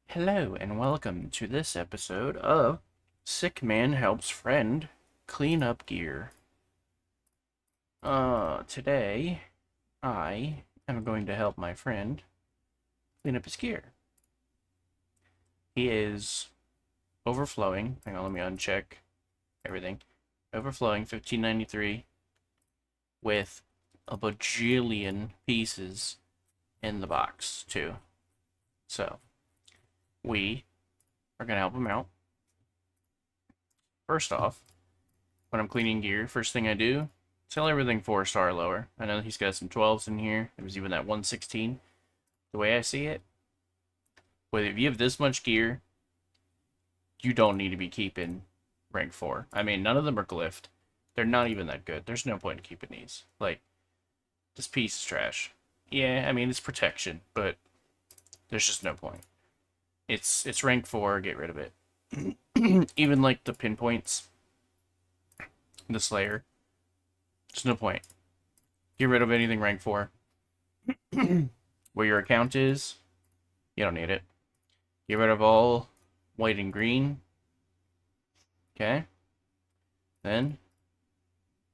Hello and welcome to this episode of Sick Man Helps Friend Clean Up Gear. Today I am going to help my friend clean up his gear. He is overflowing. Hang on, let me uncheck everything. Overflowing 1593 with a bajillion pieces in the box too. So we are gonna help him out. First off, when I'm cleaning gear, first thing I do, tell everything 4-star lower. I know he's got some 12s in here. There's even that 116. The way I see it, but if you have this much gear, you don't need to be keeping rank 4. I mean, none of them are glyphed. They're not even that good. There's no point in keeping these. Like, this piece is trash. Yeah, I mean, it's protection, but there's just no point. It's rank 4, get rid of it. Even like the pinpoints, the Slayer, there's no point. Get rid of anything rank 4. Where your account is, you don't need it. Get rid of all white and green. Okay. Then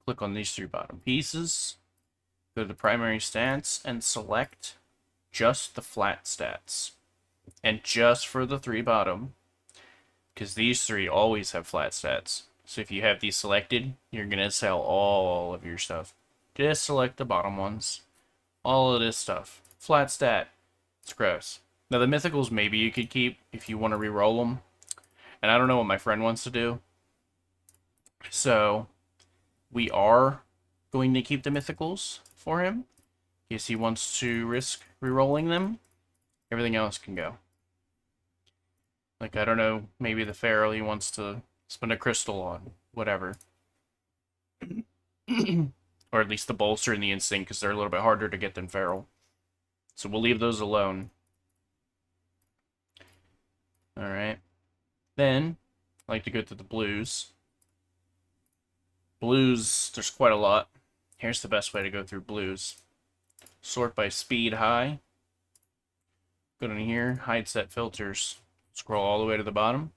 click on these 3 bottom pieces. Go to the primary stats and select just the flat stats. And just for the 3 bottom, because these 3 always have flat stats. So if you have these selected, you're going to sell all of your stuff. Just select the bottom ones. All of this stuff. Flat stat. It's gross. Now the mythicals maybe you could keep if you want to re-roll them. And I don't know what my friend wants to do. So we are going to keep the mythicals for him. In case he wants to risk re-rolling them. Everything else can go. Like, I don't know, maybe the Feral he wants to spend a crystal on. Whatever. Or at least the Bolster and the Instinct, because they're a little bit harder to get than Feral. So we'll leave those alone. Alright. Then, I like to go to the blues. Blues, there's quite a lot. Here's the best way to go through blues. Sort by speed high. Go down here, hide set filters. Scroll all the way to the bottom.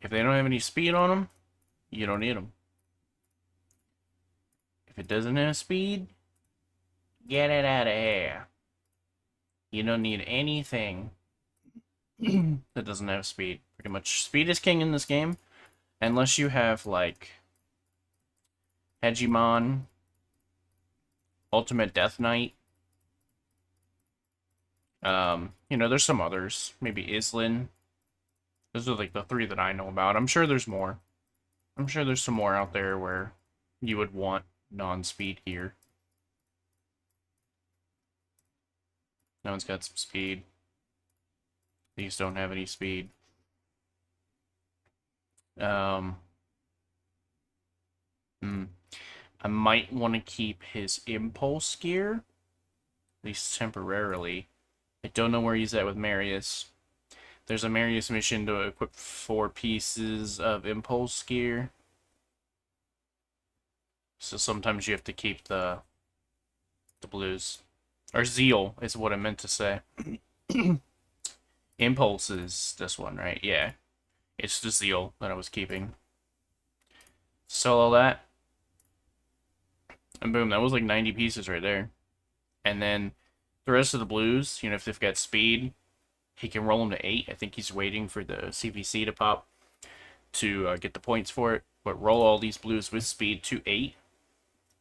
If they don't have any speed on them, you don't need them. If it doesn't have speed, get it out of here. You don't need anything that doesn't have speed. Pretty much speed is king in this game. Unless you have, like, Hegemon, Ultimate Death Knight. There's some others. Maybe Islin. Those are, like, the 3 that I know about. I'm sure there's more. I'm sure there's some more out there where you would want non-speed gear. That one's got some speed. These don't have any speed. I might want to keep his impulse gear, at least temporarily. I don't know where he's at with Marius. There's a Marius mission to equip 4 pieces of impulse gear. So sometimes you have to keep the blues. Or Zeal is what I meant to say. Impulse is this one, right? Yeah. It's the Zeal that I was keeping. Sell all that. And boom, that was like 90 pieces right there. And then the rest of the blues, if they've got speed, he can roll them to 8. I think he's waiting for the CVC to pop to get the points for it. But roll all these blues with speed to 8.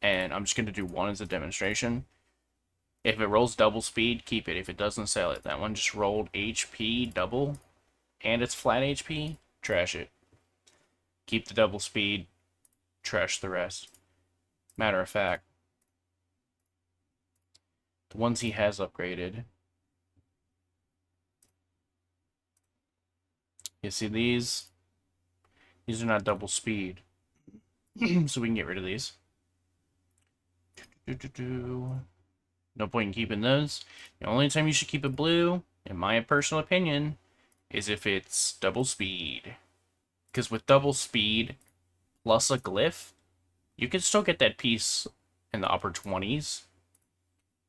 And I'm just going to do 1 as a demonstration. If it rolls double speed, keep it. If it doesn't, sell it. That one just rolled HP double, and it's flat HP, trash it. Keep the double speed, trash the rest. Matter of fact, the ones he has upgraded. You see these? These are not double speed. So we can get rid of these. No point in keeping those. The only time you should keep a blue, in my personal opinion, is if it's double speed. Because with double speed plus a glyph, you can still get that piece in the upper 20s.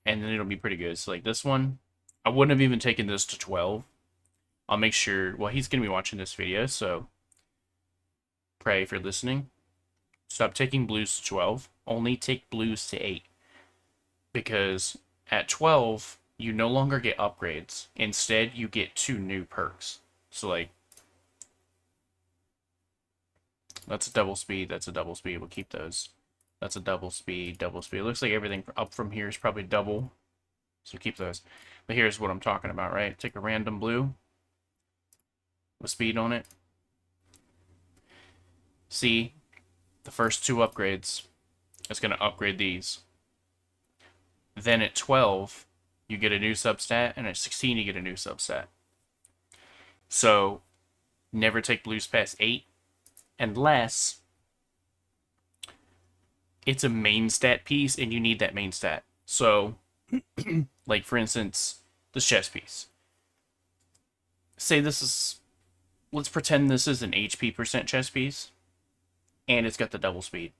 And then it'll be pretty good. So like this one, I wouldn't have even taken this to 12. I'll make sure, well, he's going to be watching this video, so pray if you're listening. Stop taking blues to 12. Only take blues to 8. Because at 12, you no longer get upgrades. Instead, you get 2 new perks. So, like, that's a double speed. That's a double speed. We'll keep those. That's a double speed, double speed. It looks like everything up from here is probably double. So keep those. But here's what I'm talking about, right? Take a random blue with speed on it. See, the first 2 upgrades is going to upgrade these. Then at 12, you get a new substat, and at 16, you get a new substat. So, never take blues past 8, unless it's a main stat piece, and you need that main stat. So, like, for instance, this chest piece. Say this is... Let's pretend this is an HP % chest piece, and it's got the double speed.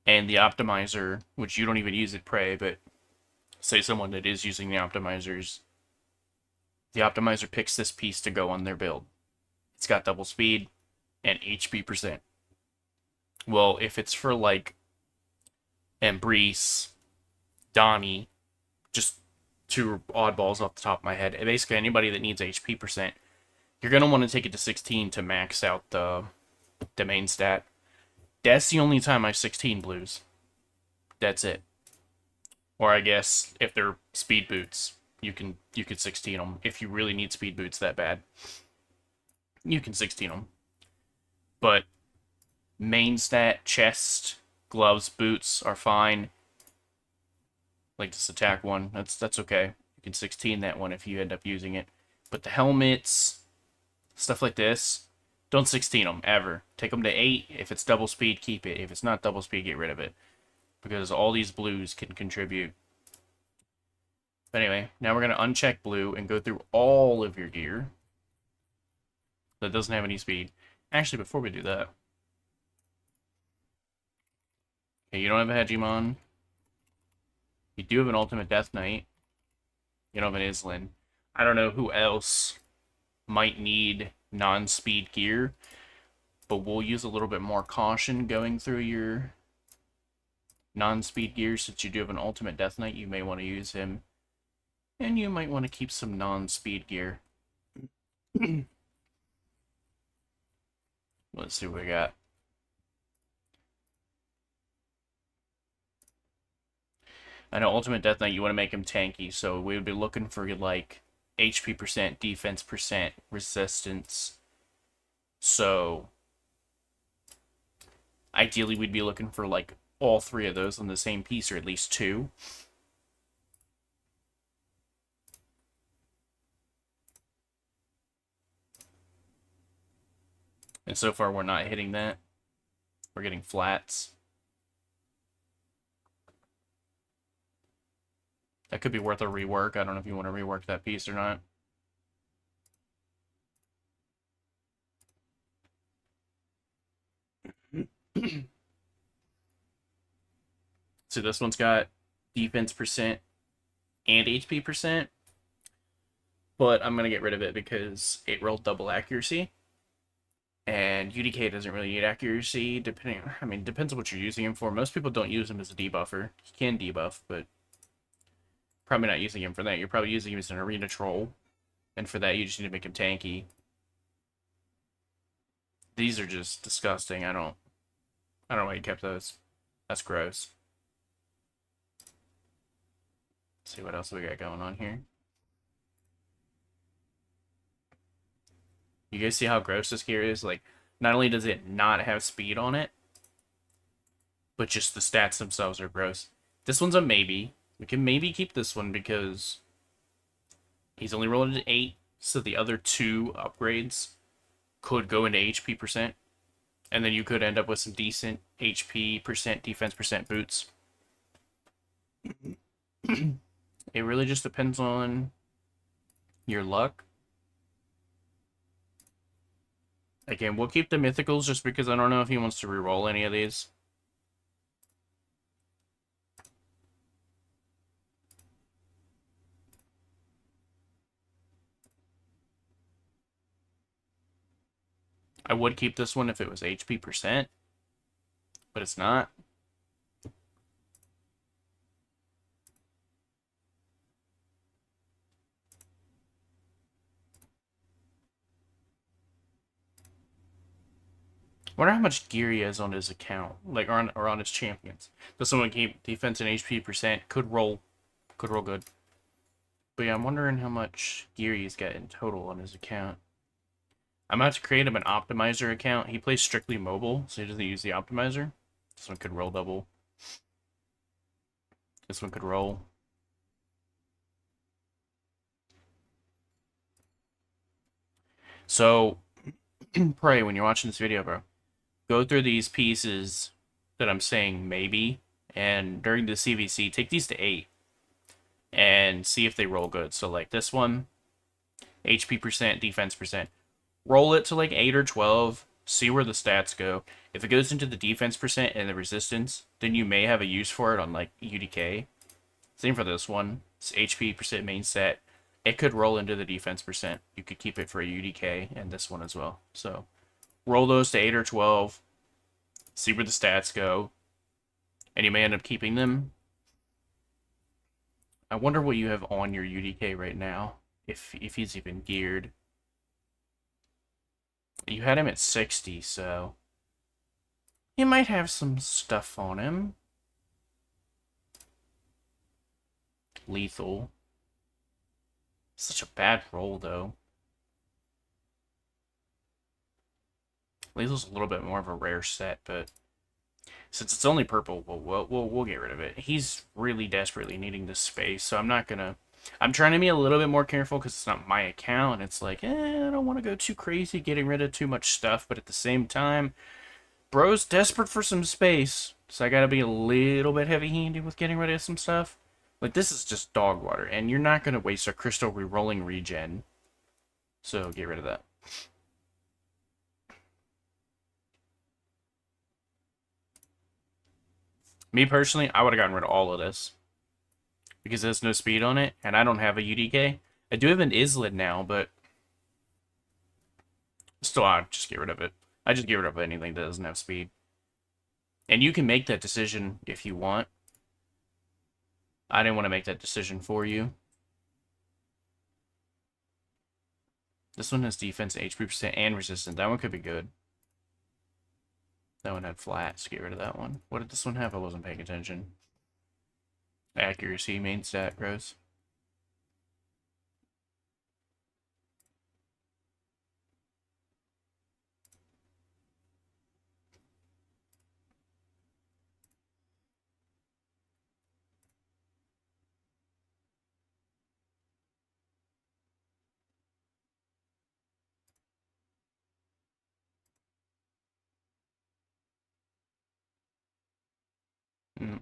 And the optimizer, which you don't even use at Prey, but say someone that is using the optimizers picks this piece to go on their build. It's got double speed and HP %. Well, if it's for like Embrace, Donnie, just 2 oddballs off the top of my head, basically anybody that needs HP %, you're going to want to take it to 16 to max out the main stat. That's the only time I 16 blues. That's it. Or I guess if they're speed boots, you could 16 them. If you really need speed boots that bad, you can 16 them. But main stat, chest, gloves, boots are fine. Like this attack one, that's okay. You can 16 that one if you end up using it. But the helmets, stuff like this, don't 16 them ever. Take them to 8. If it's double speed, keep it. If it's not double speed, get rid of it. Because all these blues can contribute. But anyway, now we're going to uncheck blue and go through all of your gear that doesn't have any speed. Actually, before we do that, okay, you don't have a Hegemon. You do have an Ultimate Death Knight. You don't have an Islin. I don't know who else might need non-speed gear, but we'll use a little bit more caution going through your non-speed gear. Since you do have an Ultimate Death Knight, you may want to use him. And you might want to keep some non-speed gear. Let's see what we got. I know Ultimate Death Knight, you want to make him tanky, so we would be looking for, like, HP %, defense %, resistance. So, ideally we'd be looking for, like, all 3 of those on the same piece, or at least 2. And so far we're not hitting that. We're getting flats. That could be worth a rework. I don't know if you want to rework that piece or not. So this one's got defense % and HP %. But I'm going to get rid of it because it rolled double accuracy. And UDK doesn't really need accuracy, depending... I mean, depends on what you're using him for. Most people don't use him as a debuffer. He can debuff, but probably not using him for that. You're probably using him as an arena troll. And for that, you just need to make him tanky. These are just disgusting. I don't know why you kept those. That's gross. Let's see what else we got going on here. You guys see how gross this gear is? Like, not only does it not have speed on it, but just the stats themselves are gross. This one's a maybe. We can maybe keep this one because he's only rolling at 8, so the other 2 upgrades could go into HP %, and then you could end up with some decent HP %, defense % boots. It really just depends on your luck. Again, we'll keep the mythicals just because I don't know if he wants to reroll any of these. I would keep this one if it was HP percent, but it's not. Wonder how much gear he has on his account, like or on his champions. Does someone keep defense and HP percent? Could roll good. But yeah, I'm wondering how much gear he's got in total on his account. I'm about to create him an optimizer account. He plays strictly mobile, so he doesn't use the optimizer. This one could roll double. This one could roll. So, pray when you're watching this video, bro, go through these pieces that I'm saying maybe, and during the CVC, take these to 8 and see if they roll good. So, like this one, HP percent, defense percent. Roll it to like 8 or 12, see where the stats go. If it goes into the defense percent and the resistance, then you may have a use for it on like UDK. Same for this one. It's HP percent main set. It could roll into the defense percent. You could keep it for a UDK and this one as well. So roll those to 8 or 12. See where the stats go. And you may end up keeping them. I wonder what you have on your UDK right now. If he's even geared. You had him at 60, so he might have some stuff on him. Lethal. Such a bad roll, though. Lethal's a little bit more of a rare set, but since it's only purple, we'll get rid of it. He's really desperately needing this space, so I'm not gonna. I'm trying to be a little bit more careful because it's not my account, and it's like, I don't want to go too crazy getting rid of too much stuff, but at the same time, bro's desperate for some space, so I gotta be a little bit heavy-handed with getting rid of some stuff. Like, this is just dog water, and you're not gonna waste a crystal re-rolling regen, so get rid of that. Me personally, I would have gotten rid of all of this because there's no speed on it, and I don't have a UDK. I do have an Islet now, but still, I'd just get rid of it. I just get rid of anything that doesn't have speed. And you can make that decision if you want. I didn't want to make that decision for you. This one has defense, HP percent, and resistance. That one could be good. That one had flats. So get rid of that one. What did this one have? I wasn't paying attention. Accuracy, main stat grows.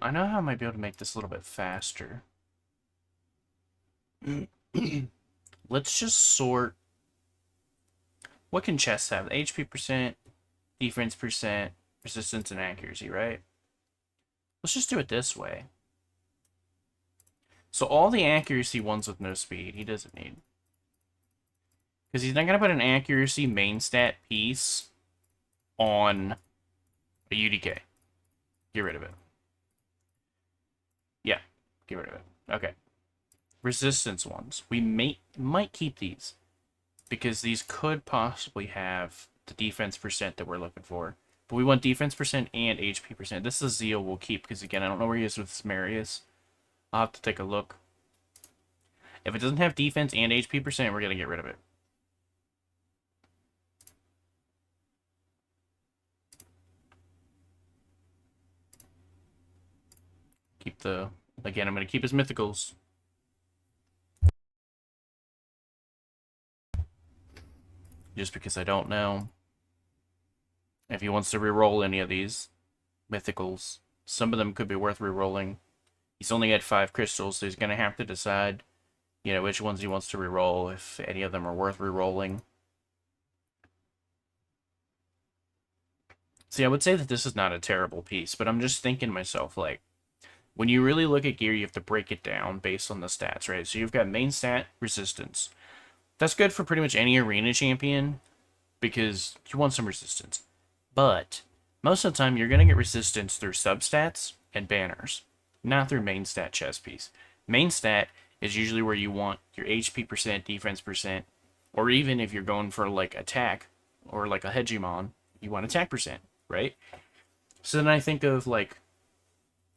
I know how I might be able to make this a little bit faster. Let's just sort. What can chests have? HP percent, defense percent, resistance, and accuracy, right? Let's just do it this way. So all the accuracy ones with no speed, he doesn't need. Because he's not going to put an accuracy main stat piece on a UDK. Get rid of it. Yeah, get rid of it. Okay. Resistance ones. We might keep these. Because these could possibly have the defense percent that we're looking for. But we want defense percent and HP percent. This is Zeal we'll keep, because again, I don't know where he is with Marius. I'll have to take a look. If it doesn't have defense and HP percent, we're going to get rid of it. Keep the... Again, I'm going to keep his mythicals. Just because I don't know if he wants to reroll any of these mythicals. Some of them could be worth rerolling. He's only had 5 crystals, so he's going to have to decide, you know, which ones he wants to reroll, if any of them are worth rerolling. See, I would say that this is not a terrible piece, but I'm just thinking to myself, like, when you really look at gear, you have to break it down based on the stats, right? So you've got main stat, resistance. That's good for pretty much any arena champion, because you want some resistance. But most of the time, you're going to get resistance through substats and banners, not through main stat chess piece. Main stat is usually where you want your HP percent, defense percent, or even if you're going for like attack or like a hegemon, you want attack percent, right? So then I think of like,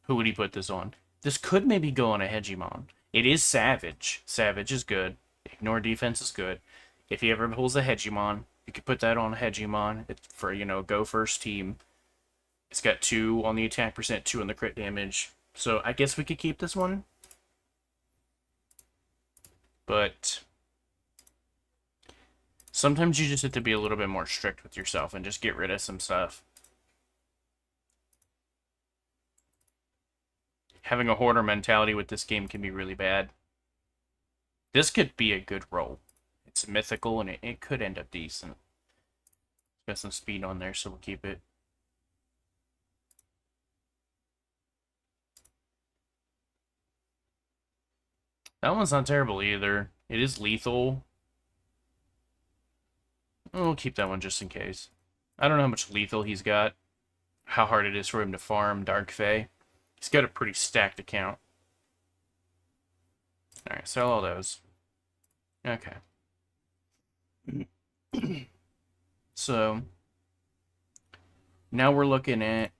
who would he put this on? This could maybe go on a hegemon. It is Savage. Savage is good. Ignore defense is good. If he ever pulls a hegemon, you could put that on a hegemon. It's for, go first team. It's got 2 on the attack percent, 2 on the crit damage. So I guess we could keep this one. But sometimes you just have to be a little bit more strict with yourself and just get rid of some stuff. Having a hoarder mentality with this game can be really bad. This could be a good roll. It's mythical and it could end up decent. It's got some speed on there, so we'll keep it. That one's not terrible either. It is lethal. We'll keep that one just in case. I don't know how much lethal he's got. How hard it is for him to farm Dark Fae. He's got a pretty stacked account. Alright, sell all those. Okay. So, now we're looking at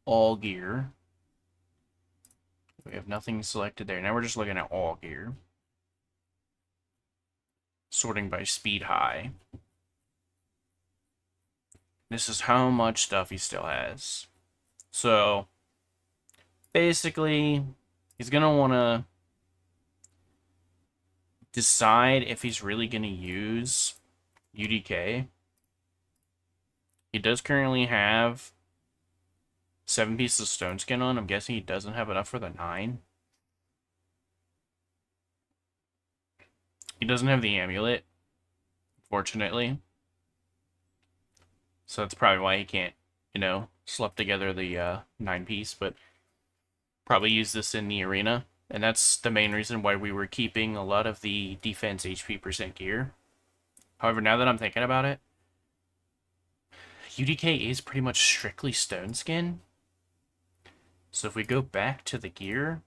all gear. We have nothing selected there. Now we're just looking at all gear. Sorting by speed high. This is how much stuff he still has. So, basically, he's going to want to decide if he's really going to use UDK. He does currently have 7 pieces of stone skin on. I'm guessing he doesn't have enough for the 9. He doesn't have the amulet, fortunately. So that's probably why he can't, slap together the 9-piece, but probably use this in the arena. And that's the main reason why we were keeping a lot of the defense HP percent gear. However, now that I'm thinking about it, UDK is pretty much strictly stone skin. So if we go back to the gear,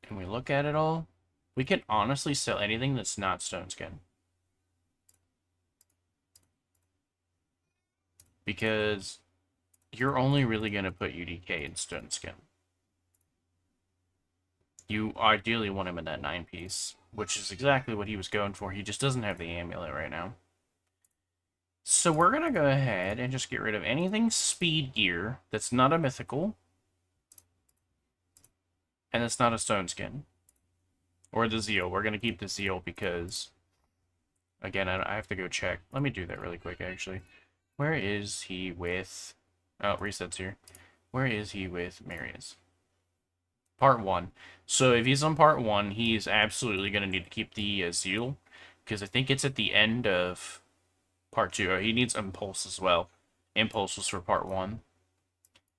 and we look at it all, we can honestly sell anything that's not stone skin. Because you're only really going to put UDK in stone skin. You ideally want him in that 9-piece, which is exactly what he was going for. He just doesn't have the amulet right now. So we're going to go ahead and just get rid of anything speed gear that's not a mythical. And it's not a stone skin. Or the zeal. We're going to keep the zeal because, again, I have to go check. Let me do that really quick, actually. Where is he with... Oh, resets here. Where is he with Marius? Part 1. So if he's on part 1, he's absolutely going to need to keep the zeal. Because I think it's at the end of part 2. Oh, he needs impulse as well. Impulse was for part 1.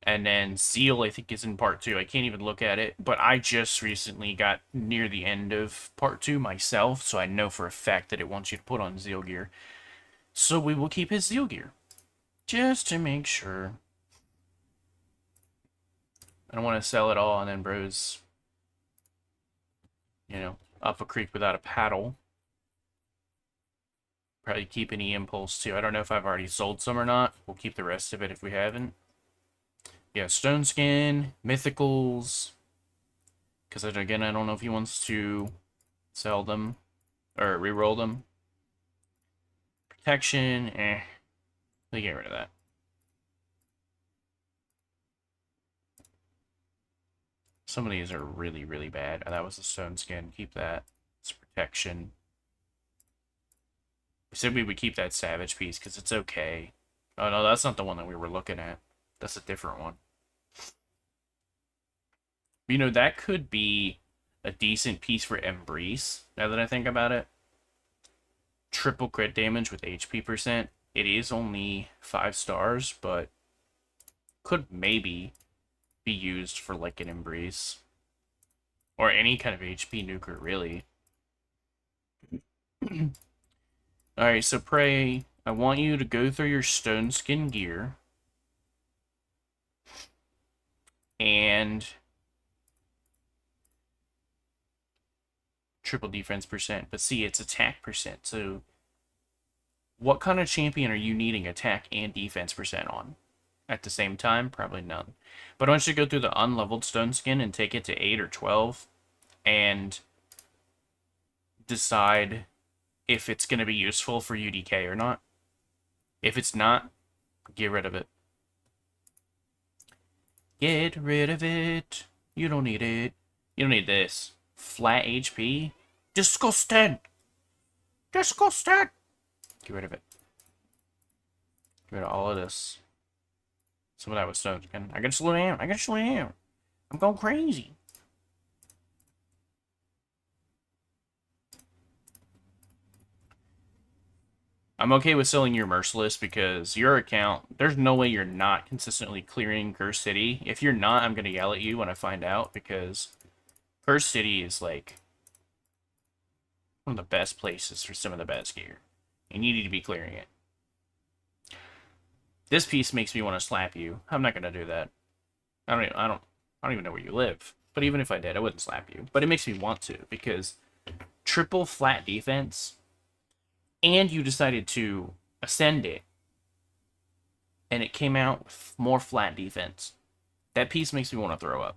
And then zeal, I think, is in part 2. I can't even look at it. But I just recently got near the end of part 2 myself. So I know for a fact that it wants you to put on zeal gear. So we will keep his zeal gear. Just to make sure. I don't want to sell it all and then bros, up a creek without a paddle. Probably keep any impulse too. I don't know if I've already sold some or not. We'll keep the rest of it if we haven't. Yeah, stone skin, mythicals. Because again, I don't know if he wants to sell them or reroll them. Protection, They get rid of that. Some of these are really, really bad. Oh, that was a stone skin. Keep that. It's protection. We said we would keep that savage piece because it's okay. Oh, no, that's not the one that we were looking at. That's a different one. That could be a decent piece for Embrace, now that I think about it. Triple crit damage with HP percent. It is only 5 stars, but could maybe be used for like an Embrace. Or any kind of HP nuker, really. Alright, so Prey, I want you to go through your stone skin gear. And triple defense percent. But see, it's attack percent. So what kind of champion are you needing attack and defense percent on? At the same time? Probably none. But I want you to go through the unleveled stone skin and take it to 8 or 12. And decide if it's going to be useful for UDK or not. If it's not, get rid of it. Get rid of it. You don't need it. You don't need this. Flat HP? Disgusting! Disgusting! Get rid of it. Get rid of all of this. Some of that was stone skin. I gotta slow down. I gotta slow down. I'm going crazy. I'm okay with selling your Merciless because your account, there's no way you're not consistently clearing Curse City. If you're not, I'm going to yell at you when I find out because Curse City is like one of the best places for some of the best gear. And you need to be clearing it. This piece makes me want to slap you. I'm not going to do that. I don't even know where you live. But even if I did, I wouldn't slap you. But it makes me want to because triple flat defense, and you decided to ascend it, and it came out with more flat defense. That piece makes me want to throw up.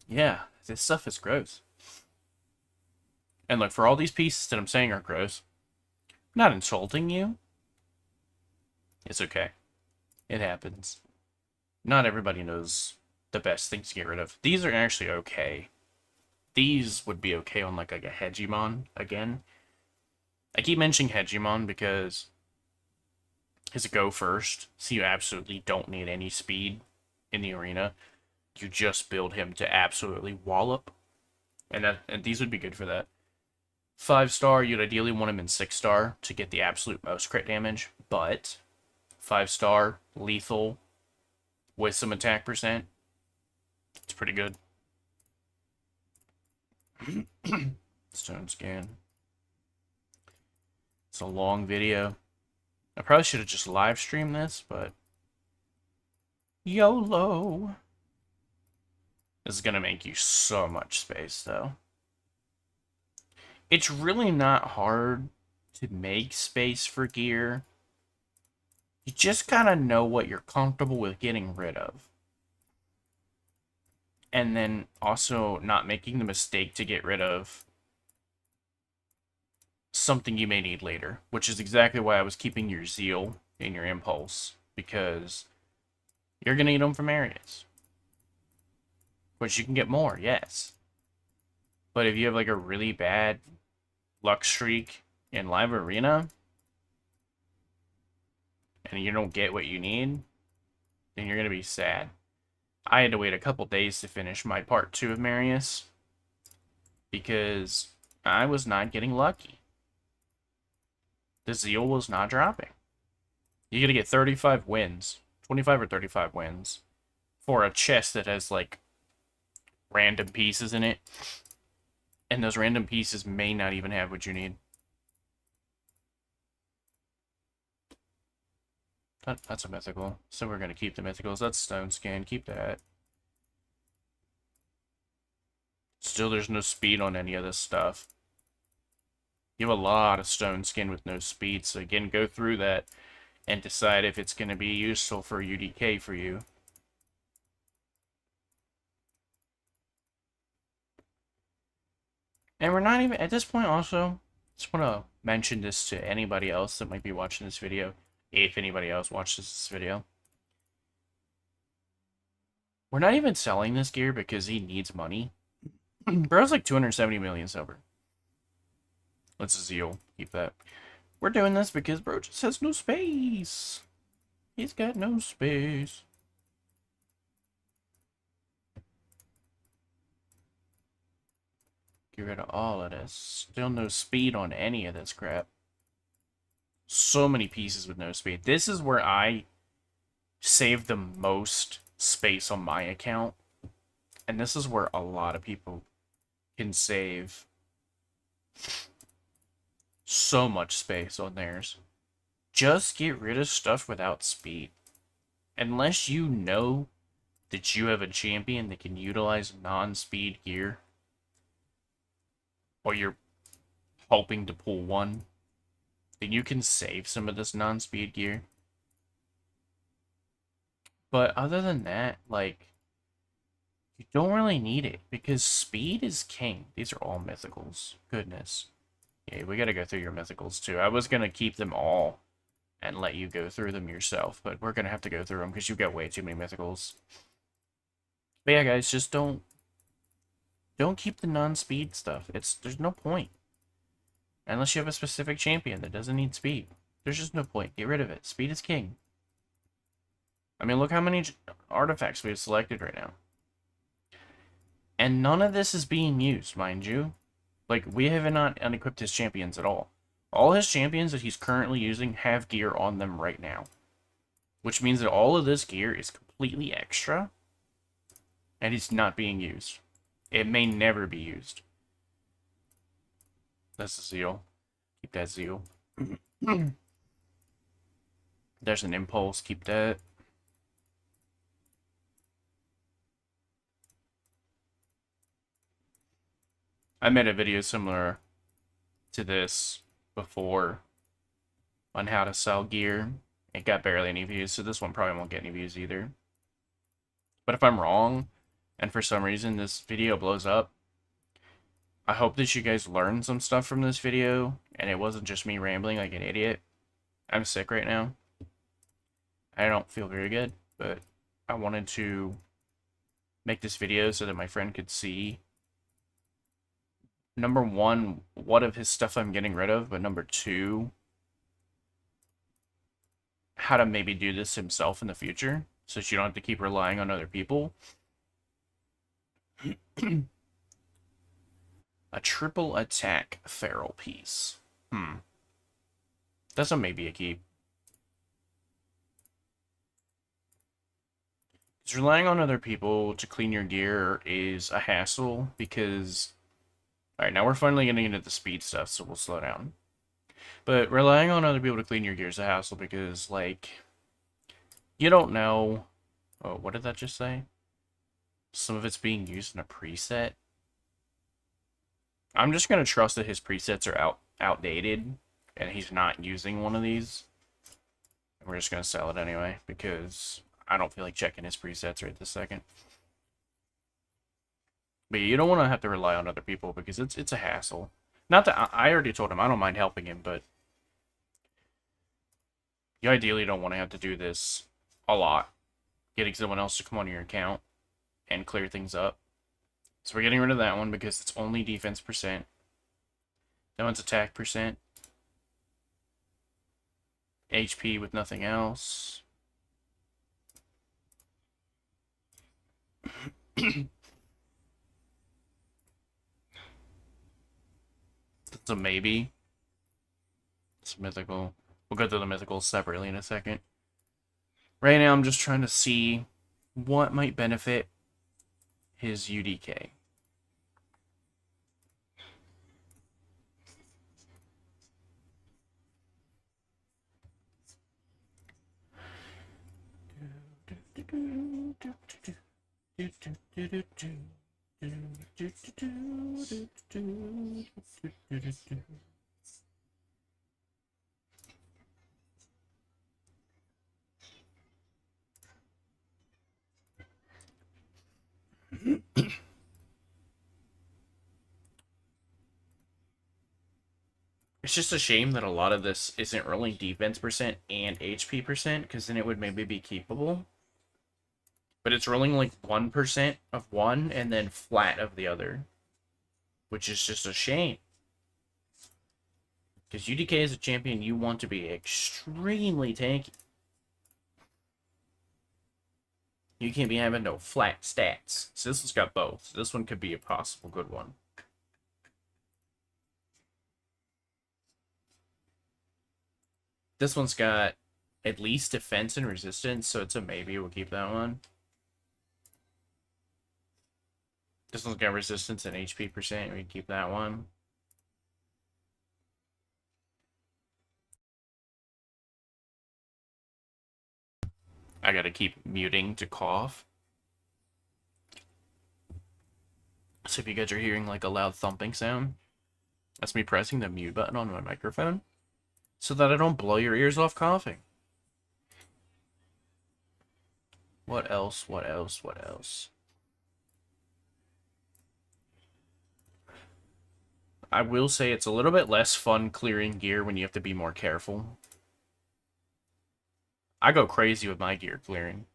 Yeah, this stuff is gross. And look, for all these pieces that I'm saying are gross, I'm not insulting you. It's okay. It happens. Not everybody knows the best things to get rid of. These are actually okay. These would be okay on like a Hegemon again. I keep mentioning Hegemon because his go first, so you absolutely don't need any speed in the arena. You just build him to absolutely wallop. And these would be good for that. 5-star, you'd ideally want him in 6-star to get the absolute most crit damage, but 5-star, lethal, with some attack percent, it's pretty good. Stone scan. It's a long video. I probably should have just live streamed this, but YOLO. This is gonna make you so much space, though. It's really not hard to make space for gear. You just gotta know what you're comfortable with getting rid of. And then also not making the mistake to get rid of something you may need later, which is exactly why I was keeping your Zeal and your Impulse, because you're going to need them from areas. Which you can get more, yes. But if you have like a really bad luck streak in live arena, and you don't get what you need, then you're going to be sad. I had to wait a couple days to finish my part 2 of Marius, because I was not getting lucky. The Zeal was not dropping. You gotta get 35 wins, 25 or 35 wins, for a chest that has like random pieces in it, and those random pieces may not even have what you need. That's a mythical, so we're gonna keep the mythicals. That's stone scan, keep that. Still, there's no speed on any of this stuff. You have a lot of stone skin with no speed, so again, go through that and decide if it's going to be useful for UDK for you. And we're not even, at this point also, just want to mention this to anybody else that might be watching this video, if anybody else watches this video. We're not even selling this gear because he needs money. Bro's like 270 million silver. Let's Zeal. Keep that. We're doing this because bro just has no space. He's got no space. Get rid of all of this. Still no speed on any of this crap. So many pieces with no speed. This is where I save the most space on my account. And this is where a lot of people can save so much space on theirs. Just get rid of stuff without speed. Unless you know that you have a champion that can utilize non-speed gear, or you're hoping to pull one, then you can save some of this non-speed gear. But other than that, like, you don't really need it, because speed is king. These are all mythicals. Goodness. Yeah, we gotta go through your mythicals too. I was gonna keep them all and let you go through them yourself, but we're gonna have to go through them because you've got way too many mythicals. But yeah, guys, just don't keep the non-speed stuff. There's no point. Unless you have a specific champion that doesn't need speed. There's just no point. Get rid of it. Speed is king. I mean, look how many artifacts we have selected right now. And none of this is being used, mind you. Like, we have not unequipped his champions at all. All his champions that he's currently using have gear on them right now. Which means that all of this gear is completely extra. And it's not being used. It may never be used. That's a zeal. Keep that zeal. There's an impulse. Keep that. I made a video similar to this before on how to sell gear. It got barely any views, so this one probably won't get any views either. But if I'm wrong, and for some reason this video blows up, I hope that you guys learned some stuff from this video, and it wasn't just me rambling like an idiot. I'm sick right now. I don't feel very good, but I wanted to make this video so that my friend could see, number one, what of his stuff I'm getting rid of, but number two, how to maybe do this himself in the future, so that you don't have to keep relying on other people. A triple attack feral piece. That's a maybe a keep. Because relying on other people to clean your gear is a hassle, because... Alright, now we're finally getting into the speed stuff, so we'll slow down. But relying on other people to clean your gear is a hassle because, like, you don't know... Oh, what did that just say? Some of it's being used in a preset. I'm just going to trust that his presets are outdated, and he's not using one of these. And we're just going to sell it anyway, because I don't feel like checking his presets right this second. But you don't want to have to rely on other people, because it's a hassle. Not that I already told him I don't mind helping him, but you ideally don't want to have to do this a lot. Getting someone else to come on your account and clear things up. So we're getting rid of that one because it's only defense percent. That one's attack percent. HP with nothing else. It's a maybe. It's mythical. We'll go through the mythicals separately in a second. Right now I'm just trying to see what might benefit his UDK. It's just a shame that a lot of this isn't rolling defense percent and HP percent, because then it would maybe be keepable. But it's rolling like 1% of one and then flat of the other, which is just a shame. Because UDK as a champion, you want to be extremely tanky. You can't be having no flat stats. So this one's got both. So this one could be a possible good one. This one's got at least defense and resistance, so it's a maybe. We'll keep that one. This one's got resistance and HP percent. We keep that one. I gotta keep muting to cough. So if you guys are hearing like a loud thumping sound, that's me pressing the mute button on my microphone so that I don't blow your ears off coughing. What else? What else? What else? I will say it's a little bit less fun clearing gear when you have to be more careful. I go crazy with my gear clearing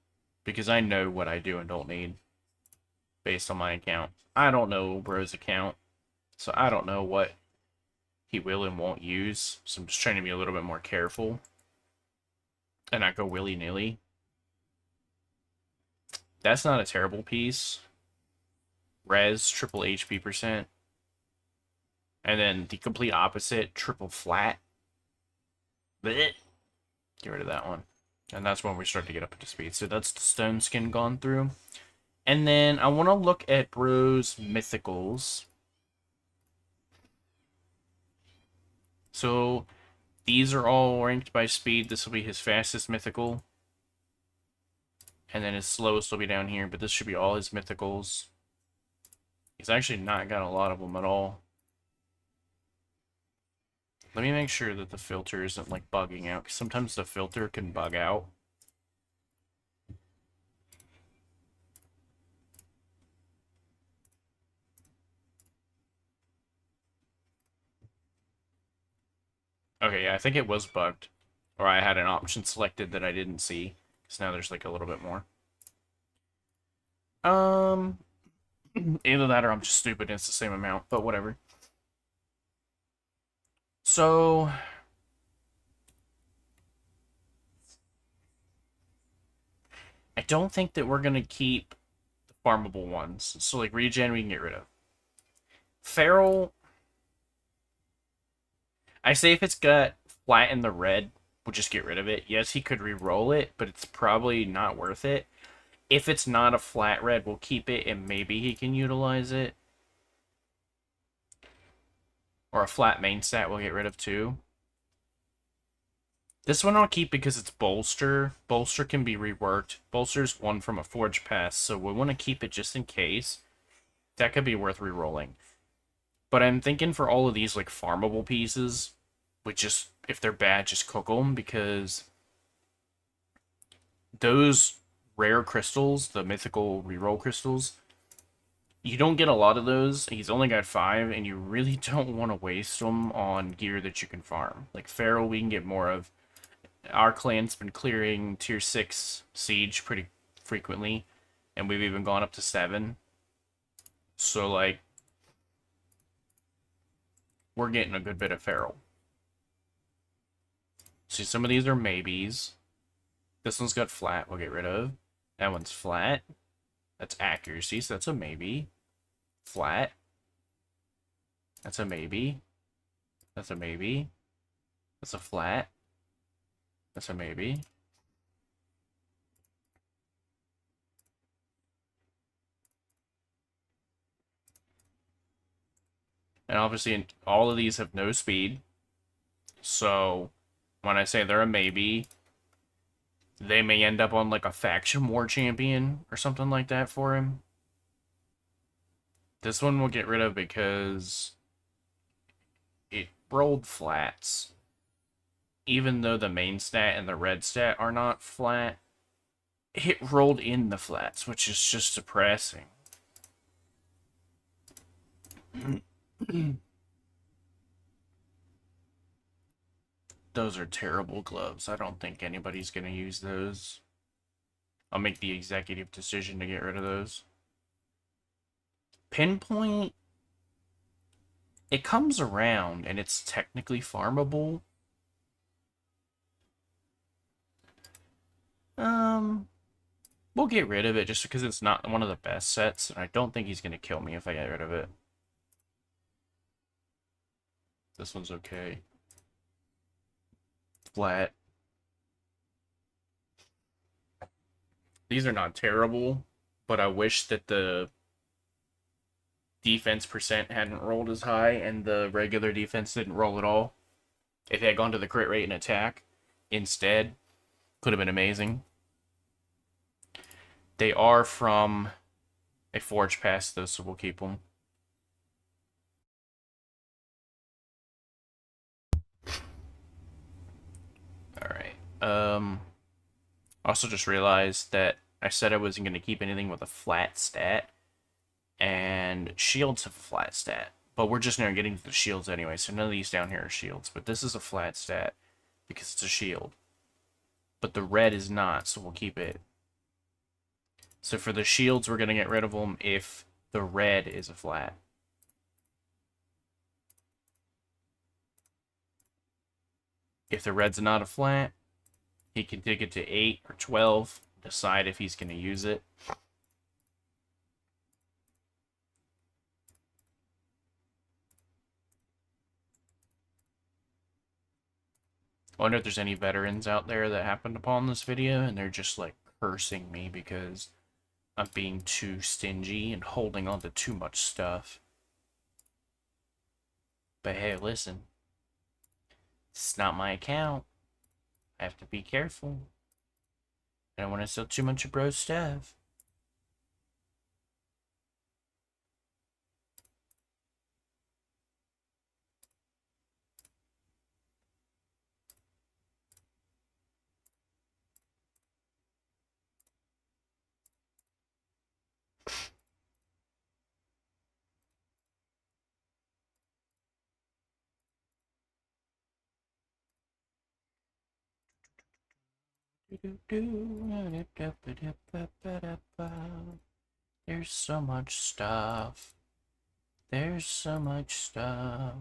because I know what I do and don't need based on my account. I don't know Bro's account, so I don't know what he will and won't use. So I'm just trying to be a little bit more careful and not go willy-nilly. That's not a terrible piece. Res, triple HP percent. And then the complete opposite, triple flat. Blech. Get rid of that one. And that's when we start to get up to speed. So that's the stone skin gone through. And then I want to look at Bro's mythicals. So these are all ranked by speed. This will be his fastest mythical. And then his slowest will be down here. But this should be all his mythicals. He's actually not got a lot of them at all. Let me make sure that the filter isn't like bugging out, because sometimes the filter can bug out. Okay, yeah, I think it was bugged. Or I had an option selected that I didn't see, because now there's like a little bit more. Either that or I'm just stupid and it's the same amount, but whatever. So I don't think that we're gonna keep the farmable ones. So like regen we can get rid of. Feral, I say if it's got flat in the red, we'll just get rid of it. Yes, he could re-roll it, but it's probably not worth it. If it's not a flat red, we'll keep it and maybe he can utilize it. Or a flat main stat we'll get rid of too. This one I'll keep because it's bolster. Bolster can be reworked. Bolster's one from a forge pass, so we want to keep it just in case. That could be worth re-rolling. But I'm thinking for all of these like farmable pieces, we just, if they're bad, just cook them, because those rare crystals, the mythical reroll crystals, you don't get a lot of those. He's only got 5, and you really don't want to waste them on gear that you can farm. Like Feral, we can get more of. Our clan's been clearing tier 6 siege pretty frequently, and we've even gone up to 7. So, like, we're getting a good bit of Feral. See, some of these are maybes. This one's got flat, we'll get rid of. That one's flat. That's accuracy, so that's a maybe. Flat. That's a maybe. That's a maybe. That's a flat. That's a maybe. And obviously, all of these have no speed. So, when I say they're a maybe, they may end up on like a faction war champion or something like that for him. This one we'll get rid of because it rolled flats. Even though the main stat and the red stat are not flat, it rolled in the flats, which is just depressing. Those are terrible gloves. I don't think anybody's going to use those. I'll make the executive decision to get rid of those. Pinpoint, it comes around and it's technically farmable. We'll get rid of it just because it's not one of the best sets, and I don't think he's going to kill me if I get rid of it. This one's okay. flat. These are not terrible, but I wish that the defense percent hadn't rolled as high and the regular defense didn't roll at all. If it had gone to the crit rate and attack instead, could have been amazing. They are from a Forge Pass, though, so we'll keep them. Alright. Also just realized that I said I wasn't going to keep anything with a flat stat, and shields have a flat stat. But we're just now getting to the shields anyway, so none of these down here are shields. But this is a flat stat because it's a shield. But the red is not, so we'll keep it. So for the shields, we're going to get rid of them if the red is a flat. If the red's not a flat, he can take it to 8 or 12, decide if he's going to use it. I wonder if there's any veterans out there that happened upon this video and they're just like cursing me because I'm being too stingy and holding on to too much stuff. But hey, listen. It's not my account. I have to be careful. I don't want to sell too much of bro's stuff. There's so much stuff. There's so much stuff.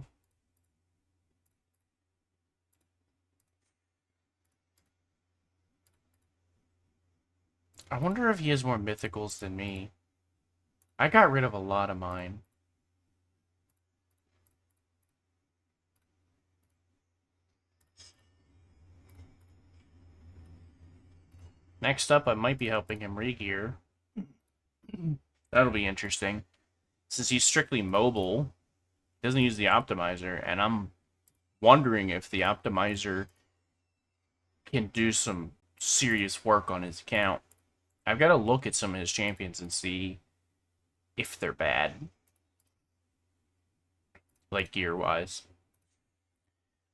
I wonder if he has more mythicals than me. I got rid of a lot of mine. Next up, I might be helping him regear. That'll be interesting. Since he's strictly mobile, he doesn't use the optimizer, and I'm wondering if the optimizer can do some serious work on his account. I've got to look at some of his champions and see if they're bad. Like, gear-wise.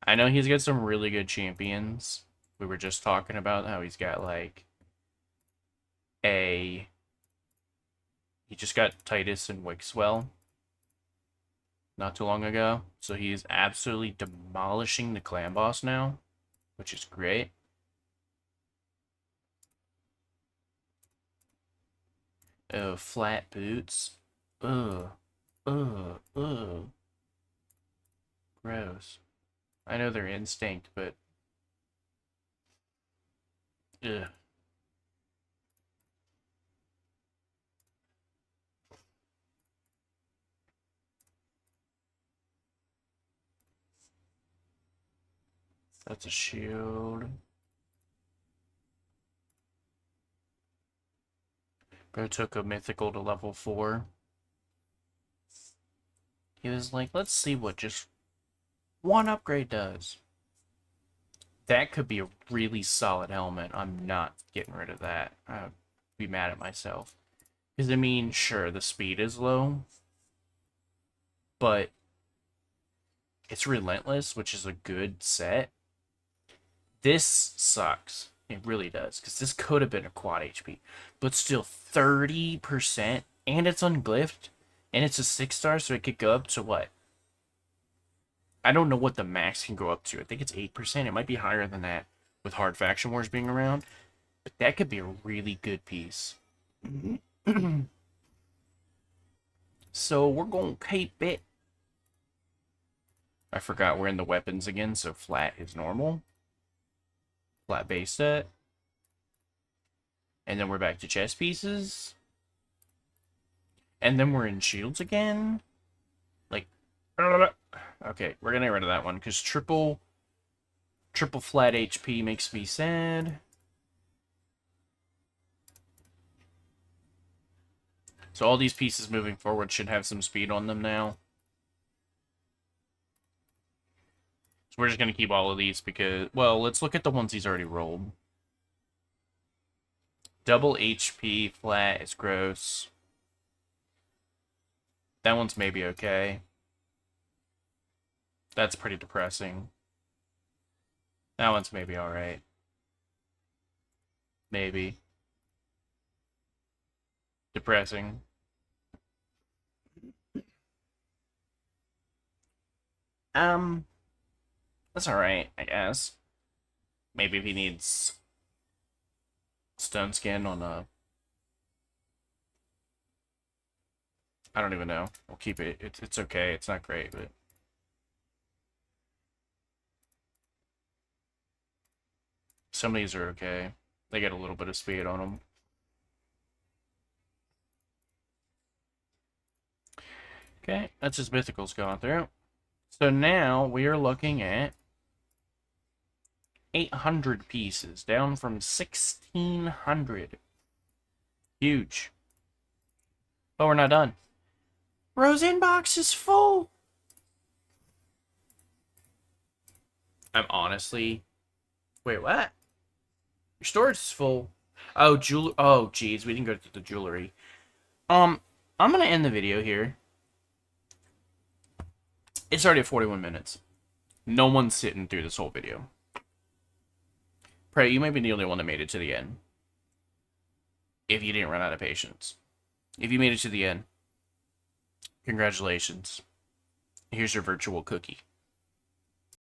I know he's got some really good champions. We were just talking about how he's got, like, he just got Titus and Wixwell not too long ago. So he's absolutely demolishing the clan boss now, which is great. Oh, flat boots. Ugh. Ugh. Ugh. Gross. I know they're instinct, but... Ugh. That's a shield. Bro took a mythical to level 4. He was like, let's see what just one upgrade does. That could be a really solid helmet. I'm not getting rid of that. I'd be mad at myself. Because, I mean, sure, the speed is low, but it's relentless, which is a good set. This sucks. It really does, because this could have been a quad HP. But still, 30%, and it's unglyphed, and it's a 6-star, so it could go up to what? I don't know what the max can go up to. I think it's 8%. It might be higher than that with Hard Faction Wars being around. But that could be a really good piece. So we're going to keep it. I forgot we're in the weapons again, so flat is normal. Flat base set. And then we're back to chest pieces. And then we're in shields again. Like, okay, we're gonna get rid of that one, because triple Triple flat HP makes me sad. So all these pieces moving forward should have some speed on them now. So we're just going to keep all of these because... Well, let's look at the ones he's already rolled. Double HP flat is gross. That one's maybe okay. That's pretty depressing. That one's maybe alright. Maybe. Depressing. That's alright, I guess. Maybe if he needs stone skin on a... I don't even know. We'll keep it. It's okay. It's not great, but... Some of these are okay. They get a little bit of speed on them. Okay, that's his mythicals going through. So now we are looking at 800 pieces, down from 1,600. Huge. But we're not done. Rose inbox is full. I'm honestly... Wait, what? Your storage is full. Oh, oh, geez, we didn't go to the jewelry. I'm gonna end the video here. It's already at 41 minutes. No one's sitting through this whole video. Pray, you might be the only one that made it to the end. If you didn't run out of patience. If you made it to the end, congratulations. Here's your virtual cookie.